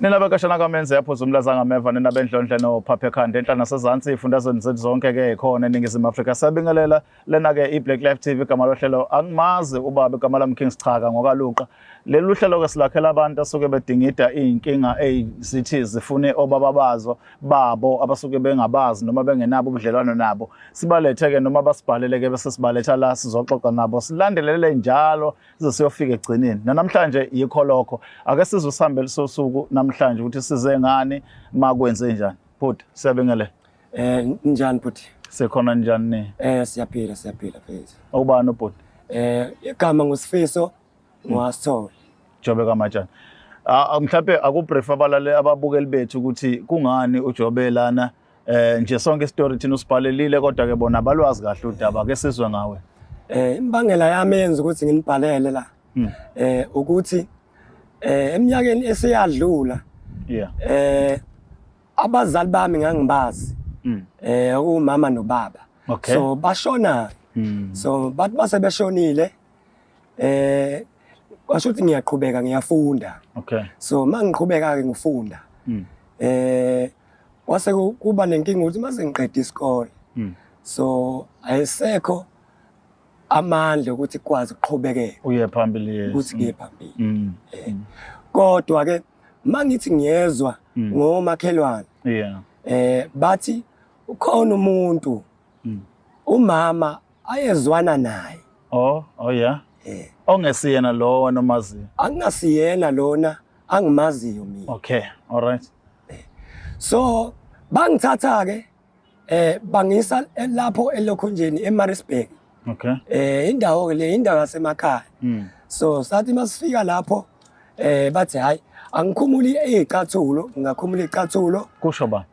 Nina bekashana kaMenzi yaphuza umlaza ngameva nina bendlondle noPhapha ekhanda enhla nasezantsi ifundazweni zethu zonke ke ikhona eNingizimu Afrika. Siyabingelela lena ke iBlack Life TV igama lohlelo angimazi ubaba igama lami King Sichaka ngokaluqa. Lelu hlelo ke silakhela abantu asuke bedingida inkinga ezithi zifune obaba bazo babo abasuke bengabazi noma bengenabo ubudlelwano nabo. Sibalethe ke noma basibhalele ke bese sibaletha la sizoxoxa nabo. Silandelele njalo size siyofika egcineni. Namhlanje yikho lokho. Ake sizosihambela sosuku namhlanje ukuthi size ngani makwenze njani. Bhuti siyabingelela. Njani bhuti? Sekhona njani ne? Siyaphila mfethu. Awubani ubhuti? Igama nguSifiso ngwaSithole. Jobe kaMatshana. Mhlawumbe akubrief abalale ababukeli bethu ukuthi kungani uJobe lana nje sonke istory thina usibhalelile kodwa ke bona balwazi kahle udaba ke sizwe ngawe. Imbangela yami yenza ukuthi nginibhalele la. Ukuthi eminyakeni eseyadlula abazali bami ngangibazi. Umama nobaba. So bashona. So bathi base beshonile kwasho ukuthi ngiyaqhubeka ngiyafunda. So mangiqhubeka ke ngifunda kwase kuba nenkinga ukuthi mase ngiqeda isikole so ayisekho amandla ukuthi kwazi ukuqhubekela uye phambili ukuthi ngiye phambili. Kodwa ke mangithi ngiyezwa ngomakhelwane bathi ukhona umuntu umama ayezwana naye. Oh yeah. Ongesiyena lo wena omaziyo? Angasiyena lona angimaziyo mina. Okay, all right. So bangithatha ke bangisa lapho eLokhonjeni eMaritzburg. Indawo ke le indawo yasemakhaya. So sathi masifika lapho bathi hayi angikhumuli eziqathulo ngakhumula iqathulo. Kusho ba?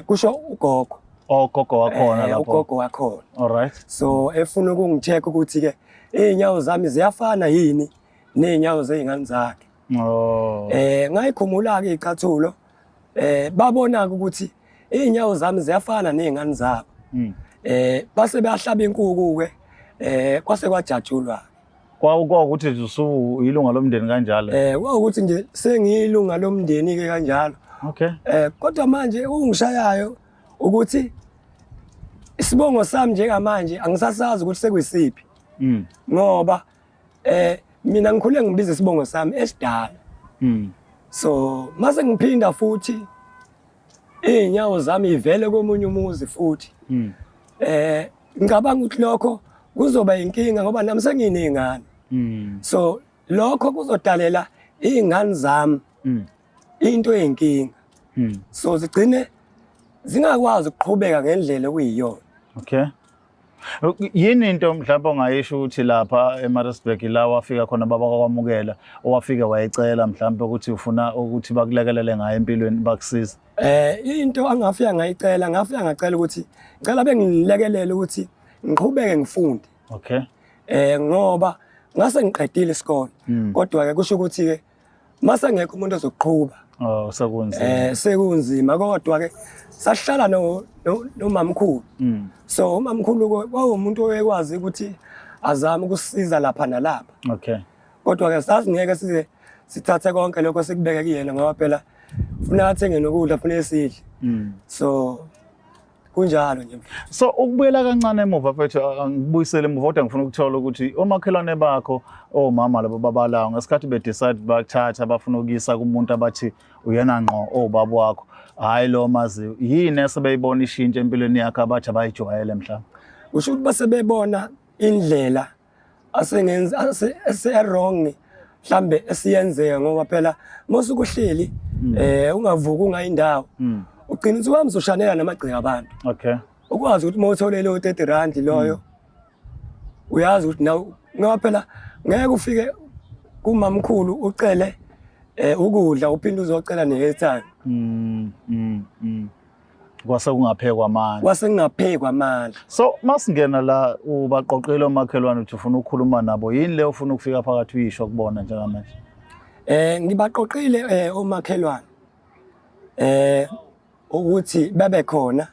Kusho ugogo. Gogo wakhona lapho. Ugogo wakhona. All right. So efuna ukungicheck ukuthi ke inyawo zami ziyafana yini nenyawo zezingane zakhe. Ngayikhumula ke iqathulo babona ukuthi inyawo zami ziyafana nezingane zabo. Base bayahlaba inkuku ke kwase kwajatshulwa. Kwawukuthi usuyilunga lomndeni kanjalo. Kwawukuthi nje sengiyilunga lomndeni ke kanjalo. Kodwa manje ungishayayo ukuthi isibongo sami njengamanje angisasazi ukuthi sekuyisiphi. Ngoba mina ngikhule ngibiza isibongo sami esidala. So mase ngiphinda futhi inyawo zami ivele komunye umuzi futhi. Ngicabanga ukuthi lokho kuzoba inkinga ngoba nami senginezingane. So lokho kuzodalela izingane zami into eyinkinga. So zigcine zingakwazi ukuqhubeka ngendlela okuyiyona. Yini into mhlawumbe ongayisho ukuthi lapha eMaritzburg la wafika khona baba kwamukela owafika wayecela mhlawumbe ukuthi ufuna ukuthi bakulekelele ngayo empilweni bakusiza? Into angafika ngayicela ngacela ukuthi ngicela bengilekelele ukuthi ngiqhubeke ngifunde. Ngoba ngase ngiqedile isikole kodwa ke kusho ukuthi ke mase ngekho umuntu ozoqhubha. Sekunzima. Sekunzima kodwa ke sahlala nomamkhulu. So umamkhulu kwawumuntu oyekwazi ukuthi azame ukusisiza lapha nalapha. Kodwa ke sathi ngeke size sithathe konke lokho sikubeke kuyena ngoba phela ufuna athenge nokudla ufuna esidle. So kunjalo nje. So ukubuyela kancane emuva mfethu angibuyisele emuva kodwa ngifuna ukuthola ukuthi omakhelwane bakho omama labo babalawo ngesikhathi decide bakuthatha bafuna ukuyisa kumuntu abathi uyena ngqo obaba wakho hayi lo maziyo yini esebeyibona ishintshe empilweni yakhe abathi abayijwayele mhlawumbe? Kusho ukuthi basebebona indlela ese-wrong mhlambe esiyenzeka ngoba phela mosuku uhleli ungavuka ungayindawo ugcina ukuthi wami uzoshanela namagcika abantu. Ukwazi ukuthi mawutholele u30 loyo uyazi ukuthi nawe ngoba phela ngeke ufike kumamkhulu ucele ukudla uphinde uzocela ne-airtime. Kwase kungaphekwa amandla. Kwase kungaphekwa amandla. So masingena la ubaqoqile omakhelwane uthi ufuna ukukhuluma nabo yini le ufuna ukufika phakathi uyisho kubona njengamanje? Ngibaqoqile omakhelwane ukuthi babe khona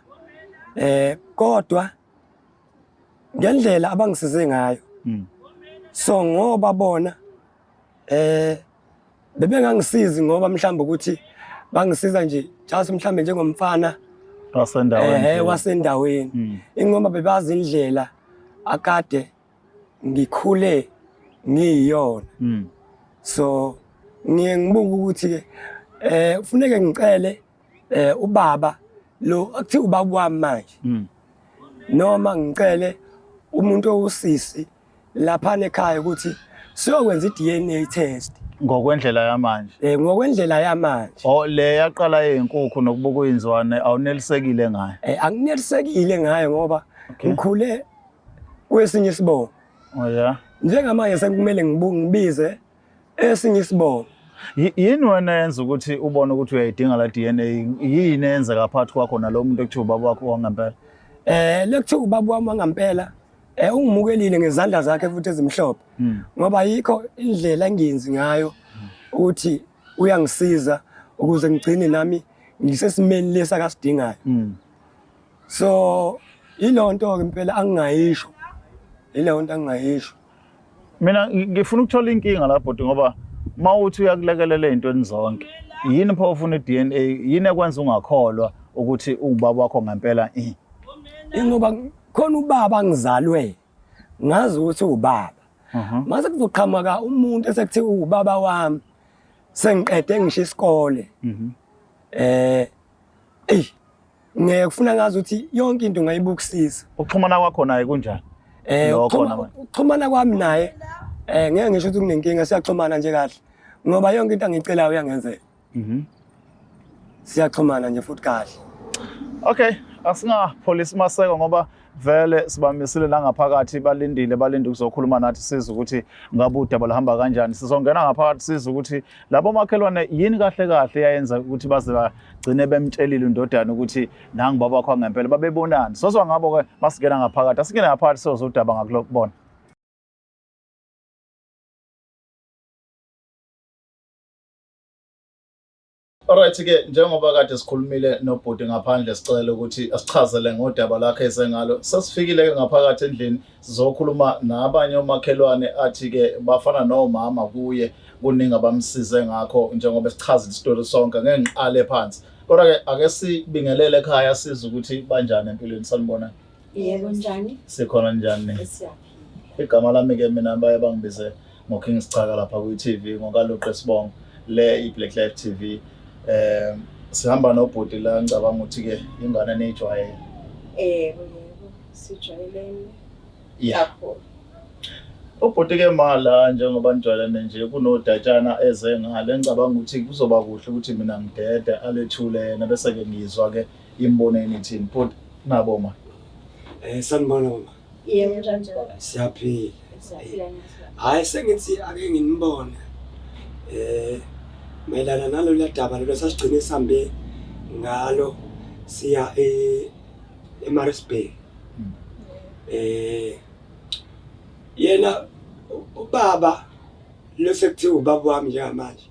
kodwa ngendlela abangisize ngayo. So ngoba bona bebengangisizi ngoba mhlawumbe ukuthi bangisiza nje just mhlambe njengomfana wasendaweni wasendaweni ingoba bebazi indlela akade ngikhule ngiyiyona so ngibuka ukuthi ke kufuneka ngicele ubaba lo akuthi ubaba wami manje noma ngicele umuntu owusisi lapha ekhaya ukuthi siyokwenza i-DNA test ngokwendlela yamanje ngokwendlela yamanje le yaqala yezinkukhu nokubuka uyinzwane awunelisekile ngayo anginelisekile ngayo ngoba ngikhule kwesinye isibongo njengamanje sekumele ngibize esinye isibongo yini wena yenza ukuthi ubone ukuthi uyayidinga la DNA yini yenza phakathi kwakho nalo muntu ekuthiwa ubaba wakho wangempela lekuthiwa ubaba wami wangempela ungimukelile ngezandla zakhe futhi ezimhlophe ngoba yikho indlela engenzi ngayo ukuthi uyangisiza ukuze ngigcine nami ngisesimeni lesi akasidingayo so ilonto ke impela angingayisho ilonto angingayisho mina ngifuna ukuthola inkinga lapho ngoba mawuthi uyakulekelela ezintweni zonke yini pho ufuna i-DNA yini ekwenza ungakholwa ukuthi ubaba wakho ngempela ingoba khona ubaba ngizalwe ngazi ukuthi ubaba mase kuzoqhamuka umuntu esekuthi ubaba wami sengiqede ngisho isikole ngiyafuna ngazi ukuthi yonke into ngayibukisisa ukuxhumana kwakho naye kunjani ukuxhumana kwami naye ngeke ngisho ukuthi kunenkinga siyaxhumana nje kahle ngoba yonke into angicelayo uyangenzela siyaxhumana nje futhi kahle okay asingapholisi maseko ngoba vele sibamisile la ngaphakathi balinde ukuzokhuluma nathi siza ukuthi ngabe udaba lahamba kanjani sizongena ngaphakathi siza ukuthi labo makhelwane yini kahle yayenza ukuthi baze bagcine bemtshelile indodana ukuthi nangi baba wakho ngempela babebonana sozwa ngabo ke masingena ngaphakathi asingena ngaphakathi sozodaba ngakulokubona. Alright ke njengoba kade sikhulumile nobhuti ngaphandle sicela ukuthi asichazele ngodaba lakhe esengalo sasifikile ke ngaphakathi endlini sizokhuluma nabanye omakhelwane athi ke bafana nomama kuye kuningi abamsize ngakho njengoba sichazile isitori sonke ngeke ngiqale phansi kodwa ke ake sibingelele ekhaya siza ukuthi banjani empilweni sanibona. Yebo njani sikhona njani igama lami ke mina baye bangibize ngoKings Chaka lapha ku TV ngokaLuqe Sibongo le iBlack Life TV. Sihamba nobhuti la ngicabanga ukuthi ke ingane nejwayele. Yebo sijwayelene. Yakho. Ubhuti ke mala njengoba nijwayelene nje kunodatshana eze ngale ngicabanga ukuthi kuzoba kuhle ukuthi mina ngidede alethule yena bese ke ngizwa ke imbono enithini but nabo ma. Sanibona mama. Yebo njani. Siyaphila. Siyaphila. Hayi sengithi ake nginibone. Mayelana nalo ladaba lo sasigcine sihambe ngalo siya eMaritzburg. Yena ubaba lo sekuthiwa ubaba wami njengamanje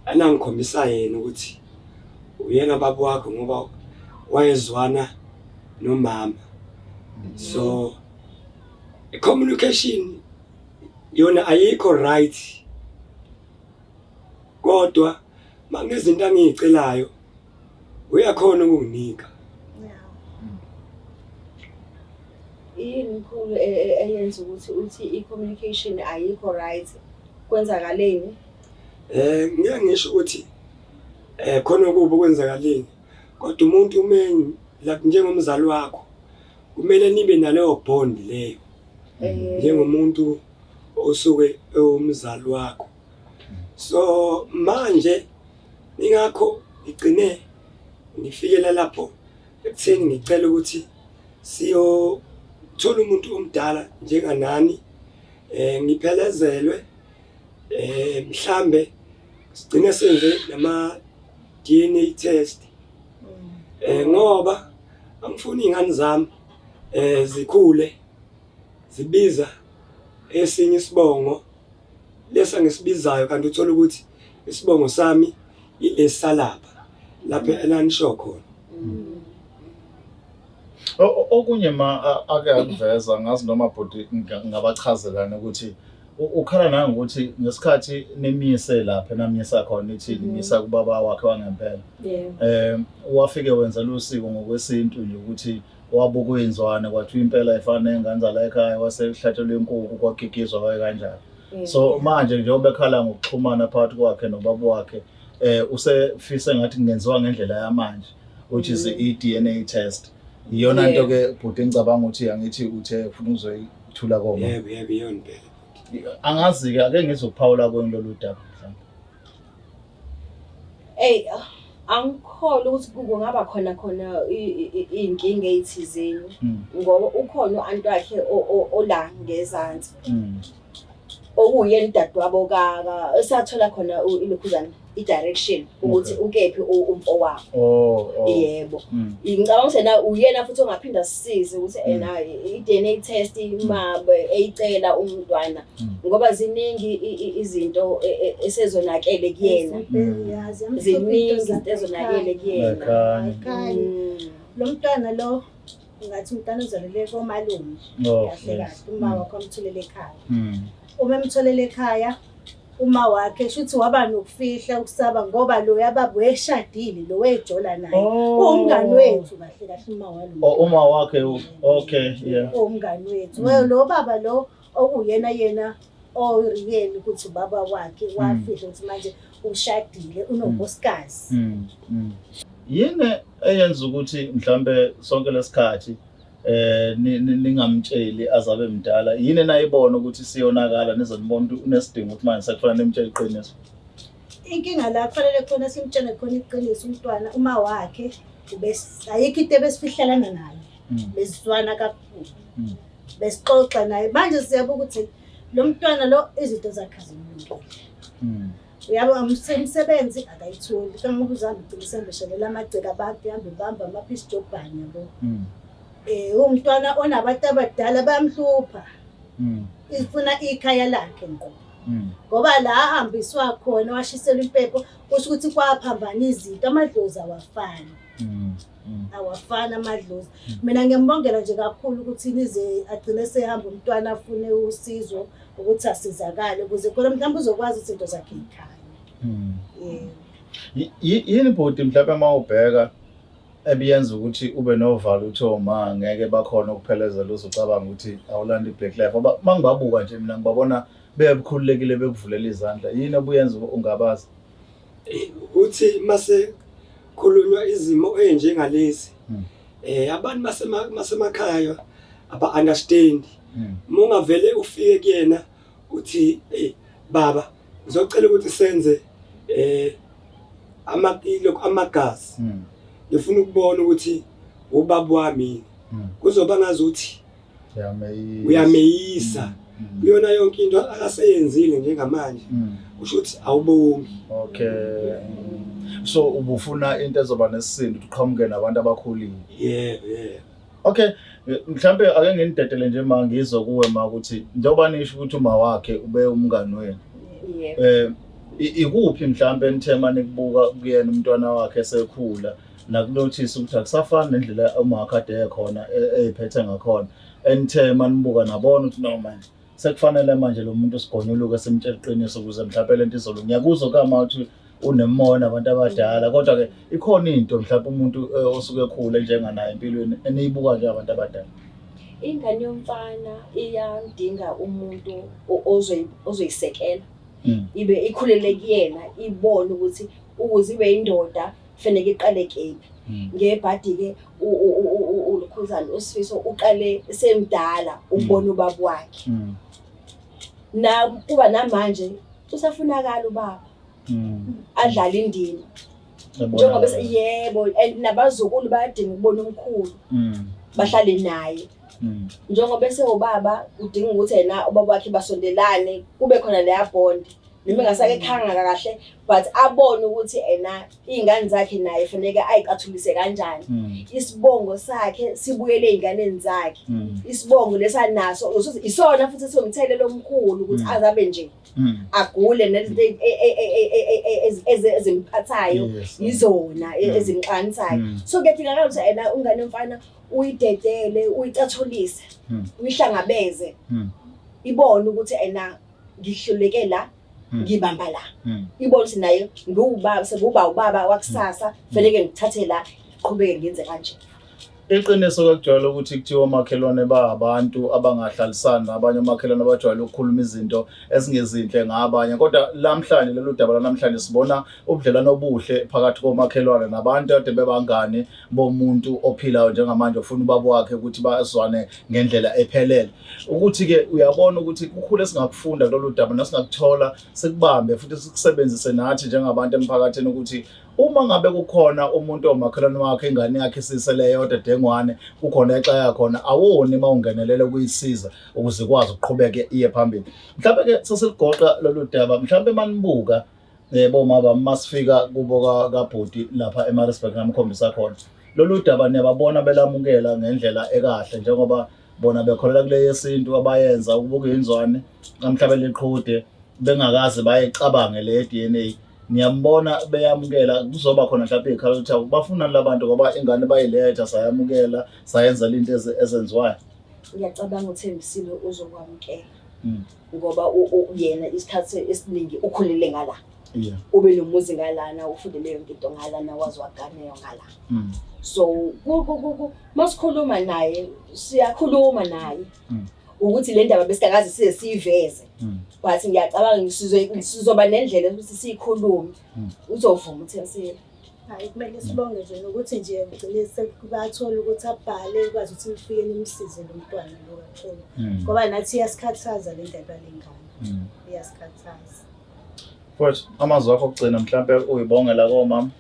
anangikhombisa yena ukuthi uyena baba wakho ngoba wayezwana nomama. So communication yona ayikho right kodwa mangezinto angizicelayo uyakhona ukunginika. Yini mkhulu eyenza ukuthi uthi i-communication ayikho right kwenzakaleni? Ngeke ngisho ukuthi khona ukuba kwenzakaleni kodwa umuntu lapha njengomzali wakho kumele nibe naleyo bond leyo njengomuntu osuke umzali wakho. So manje ingakho igcine ngifikela lapho ekutheni ngicela ukuthi siyothola umuntu omdala njenganani ngiphelezelwe mhlambe sigcine senze nama DNA test ngoba angifuni ingane zami zikhule zibiza esinye isibongo lesa ngisibizayo kanti uthola ukuthi isibongo sami ilesalapha lapha elanisho khona. Okunye ma ake akuveza ngazi noma bhuti ngabachazelana ukuthi ukhala nangokuthi ngesikhathi nimise lapha namisa khona ithi nimisa kubaba wakhe wangempela. Wafike wenza lusiko ngokwesintu nje ukuthi wabuka uyinzwane kwathi impela efana nengane zala ekhaya wasehlatshelwe inkukhu kwagigizwa kwaye kanjalo. So manje njengoba ekhala ngokuxhumana phakathi kwakhe nobaba wakhe usefise ngathi kungenziwa ngendlela yamanje which is i-DNA test. Iyona into ke bhuti engicabanga ukuthi angithi uthe ufuna uzoyithula koma. Yebo iyona impela. Angazi ke ake ngizophawula kulolu daba mhlawumbe. Angikholwa ukuthi kungaba khona iy'nkinga ey'thizeni ngoba ukhona u-anti wakhe ola ngezansi okuyena udadewabo esathola khona ilokhuzana i-direction ukuthi ukephi umfo wakho. Yebo. Ngicabanga ukuthi uyena futhi ongaphinda sisize ukuthi i-DNA test imabe eyicela umntwana ngoba ziningi izinto esezonakele kuyena. Ziningi izinto ezonakele kuyena. Lo mntwana lo ngathi umntwana uzalele komalume kahle kahle uma wakho amthulele ekhaya. Uma emtholele ekhaya uma wakhe shuthi waba nokufihla ukusaba ngoba lo yababa weshadile lo wejola naye umngani wethu kahle kahle uma walo uma wakhe okay yeah umngani wethu lo baba lo okuyena oyiriyeli ukuthi ubaba wakhe wafihla ukuthi manje ushadile unonkosikazi. Yini eyenza ukuthi mhlambe sonke lesikhathi ningamtsheli azabe mdala yini nayibona ukuthi siyonakala nizonibona ukuthi unesidingo ukuthi manje sekufanele nimtshele iqiniso? Inkinga la kufanele khona simtshele khona iqiniso umntwana uma wakhe ayikho into ebesifihlalana nayo besizwana kakhulu besixoxa naye manje siyabuka ukuthi lo mntwana lo izinto zakhe azimlungile. Uyabo umsebenzi akayitholi kangoba uzama ugcina beshelela amagceke abantu ihambe bamba amaphisi jobhani yabo. Umntwana onabantu abadala bayamhlupha. Ifuna ikhaya lakhe ngqo. Ngoba la ahambiswa khona washiselwa impepho kusho ukuthi kwaphambana izinto amadlozi awafani. Awafana amadlozi. Mina ngiyambongela nje kakhulu ukuthi nize agcine sehamba umntwana afune usizo ukuthi asizakale ukuze khona mhlawumbe uzokwazi izinto zakhe ekhaya. Yini bhuti mhlawumbe mawubheka ebiyenza ukuthi ube novalo uthoma ngeke bakhona ukuphelezela uzucabanga ukuthi awulanda iBlack Life ngoba mangibabuka nje mina ngibabona bebukhululekile bekuvulela izandla yini obuyenza ungabazi ukuthi mase khulunywa izimo enjengalezi abantu basemakhaya aba understand mongavele ufike kuyena uthi baba ngizocela ukuthi senze amagazi ngifuna ukubona ukuthi ubaba wami kuzoba ngazuthi uyameyisa kuyona yonke into akaseyenzile njengamanje usho ukuthi awubongi. Okay. So ubufuna into ezoba nesisindo uqhamuke nabantu abakhulile. Yeah. Okay, mhlambe ake nginidedele nje manje ngizwe kuwe ma ukuthi njengoba nisho ukuthi uma wakhe ube umngani wenu. Ikuphi mhlambe nithema nikubuka kuyena umntwana wakhe esekhula nakunothisa ukuthi akusafani nendlela uma wakade ekhona eziphethe ngakhona enithema nibuka nabona ukuthi no manje sekufanele manje lo muntu sigonyuluke simtshela iqiniso ukuze mhlawumbe lento izolunga. Ngiyakuzwa kama ukuthi unemona abantu abadala kodwa ke ikhona into mhlawumbe umuntu osuke ekhule njenganayo empilweni eniyibuka nje abantu abadala. Ingane yomfana iyadinga umuntu ozoyisekela ibe ikhulele kuyena ibone ukuthi ukuze ibe indoda kufanele iqale kephi. Ngebhadi ke uLukhuzana uSifiso uqale semdala ukubona ubaba wakhe. Na kuba namanje usafunakala ubaba adlala indima njengoba yebo nabazukulu bayadinga ukubona umkhulu bahlale naye njengoba bese ubaba udinga ukuthi yena ubaba wakhe basondelane kube khona leya bond noma ngasake khanga kahle but abone ukuthi ena izingane zakhe naye fanele ayiqathulise kanjani isibongo sakhe sibuyele ezinganeni zakhe isibongo lesanaso isona futhi somthelelo omkhulu ukuthi azabe nje agule nezinto ezimphathayo izona ezimqanisayo. So kuyadingakala ukuthi ena ungane mfana uyidedele uyicathulise uyihlangabeze ibone ukuthi ena ngihluleke la ngibamba la ibona ukuthi naye ngiwubaba sekuba ubaba wakusasa fanele ngithathe la qhubeke ngenze kanje. Iqiniso kokujwayele ukuthi kuthiwa omakhelwane abantu abangahlalisani nabanye omakhelwane abajwayele ukukhuluma izinto ezingezinhle ngabanye, kodwa lamhlanje lolu daba lanamhlanje sibona ubudlelwano obuhle phakathi komakhelwane nabantu ade bebangane bomuntu ophilayo njengamanje ufuna ubaba wakhe ukuthi bazwane ngendlela ephelele. Ukuthi-ke uyabona ukuthi kukhulu esingakufunda kulolu daba nasingakuthola sikubambe futhi sikusebenzise nathi njengabantu emphakathini ukuthi uma ngabe kukhona umuntu omakhelwane wakhe ingane yakhe isisele yodwa dengwane kukhona exaya khona awoni mawungenelele ukuyisiza ukuze ikwazi ukuqhubeka iye phambili. Mhlawumbe ke sesiligoqa lolu daba mhlawumbe manibuka bomama masifika kubo kaBhuti lapha eMaritzburg namkhombisa khona lolu daba niyababona belamukela ngendlela ekahle njengoba bona bekholela kule yesintu abayenza ukubuka inzwane namhlanje liqhude bengakaze bayicabange le DNA. Niyambona beyamukela kuzoba khona mhlawumbe ikhala ukuthi bafuna labantu ngoba ingane bayiletha sayamukela sayenza into ezenziwayo. Ngiyacabanga ukuthi Thembisile uzokwamukela ngoba yena isikhathi esiningi ukhulele ngala. Ube nomuzi ngalana ufundele yonke into ngalana wazi waganeyo ngala. So masikhuluma naye siyakhuluma naye ukuthi le ndaba besingakazi siyiveze. But ngiyacabanga sizoba nendlela ukuthi siyikhulume uzovuma uThembisile. Hayi kumele sibonge nje nokuthi nje ngicile sekuthola ukuthi abhale kwazi ukuthi nifike nimsize lo mntwana lo kakhulu ngoba nathi iyasikhathaza le ndaba lengane iyasikhathaza. Futhi amazwi akho okugcina mhlawumbe uyibongela komama.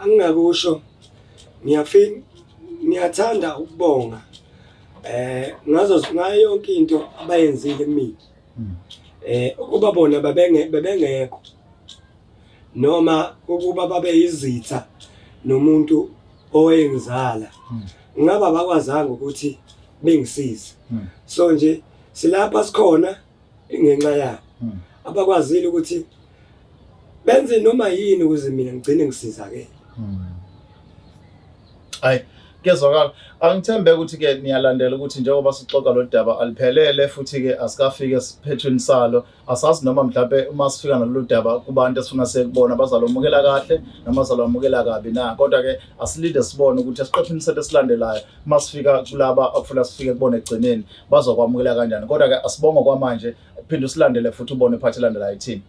Angingakusho ngiyathanda ukubonga ngayo yonke into abayenzile kimi. Ukuba bona bebengekho noma ukuba babe izitha nomuntu owengizala ngaba bakwazanga ukuthi bengisize. So nje silapha sikhona ingenxa yabo abakwazile ukuthi benze noma yini ukuze mina ngigcine ngisizakele. Hayi kezwakala angithembe ukuthi-ke niyalandela ukuthi njengoba sixoxa lo daba aliphelele futhi-ke asikafike esiphethweni salo asazi noma mhlawumbe uma sifika nalolu daba kubantu esifuna sekubona bazalomukela kahle noma bazalomukela kabi na, kodwa-ke asilinde sibone ukuthi esiqepheni sethu esilandelayo uma sifika kulaba akufuna sifike kubone ekugcineni bazokwamukela kanjani, kodwa-ke asibonge kwamanje phinde usilandele futhi ubone iphathi elandelayo ithini.